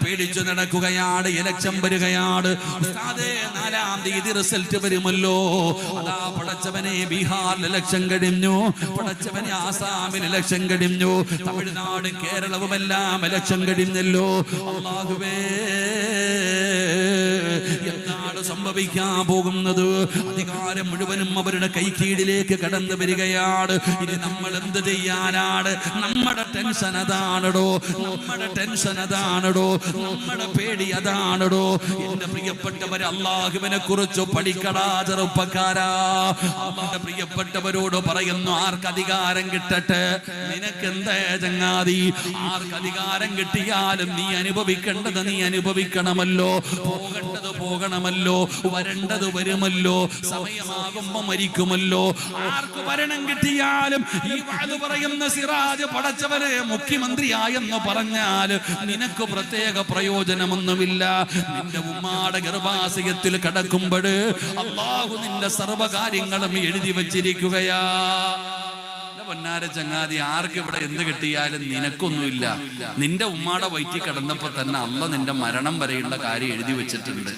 പേടിച്ചു നടക്കുകയാണ്. ഇലക്ഷൻ വരികയാണ്. ഉസ്താദേ, 4-ാം തീയതി റിസൾട്ട് വരുമല്ലോ. അതാ പടച്ചവനെ, ബീഹാറിൽ ഇലക്ഷൻ കഴിഞ്ഞു, പടച്ചവനെ ആസാമിൽ ഇലക്ഷൻ കഴിഞ്ഞു, തമിഴ്നാട് കേരളവുമെല്ലാം ഇലക്ഷൻ കഴിഞ്ഞല്ലോ. അല്ലാഹുവേ, എന്താണ് സംഭവിക്കാൻ പോകുന്നത്? അധികാരം മുഴുവനും അവരുടെ കൈക്കീഴിലേക്ക് കടന്നു വരികയാണ്. ഇനി നമ്മൾ എന്ത് ചെയ്യാനാണ്? നമ്മുടെ ടെൻഷൻ അതാണടോ, നമ്മുടെ ടെൻഷൻ അതാണടോ, നമ്മുടെ പേടി അതാണടോ. എന്റെ പ്രിയപ്പെട്ടവരെ, അല്ലാഹുവിനെ കുറിച്ച് പഠിക്കടാ ചെറുപ്പക്കാരാ. അവന്റെ പ്രിയപ്പെട്ടവരോട് പറയുന്നു, ആർക്ക് അധികാരം കിട്ടട്ടെ, നിനക്കെന്താ ചങ്ങാതി? ആർക്ക് അധികാരം കിട്ടിയാലും നീ അനുഭവിക്കേണ്ടത് നീ അനുഭവിക്കണമല്ലോ, പോകേണ്ടത് പോകണമല്ലോ, വരേണ്ടത് വരുമല്ലോ, സമയമാകുമ്പോ മരിക്കുമല്ലോ. ആർക്ക് ഭരണം കിട്ടിയാലും ഈ വാഴ് പറയുന്ന സിറാജ് പടച്ചവരെ മുഖ്യമന്ത്രിയായെന്ന് പറഞ്ഞാൽ നിനക്ക് പ്രത്യേക പ്രയോജനമൊന്നുമില്ല. നിന്റെ ഉമ്മാടെ ഗർഭാശയത്തിൽ കിടക്കുമ്പോൾ അല്ലാഹു നിന്റെ സർവ്വകാര്യങ്ങളും എഴുതി വച്ചിരിക്കുകയാ. പൊന്നാര ചങ്ങാതി, ആർക്ക് ഇവിടെ എന്ത് കിട്ടിയാലും നിനക്കൊന്നുമില്ല. നിന്റെ ഉമ്മാടെ വയറ്റിൽ കിടന്നപ്പോ തന്നെ അല്ല നിന്റെ മരണം വരെയുള്ള കാര്യം എഴുതി വെച്ചിട്ടുണ്ട്.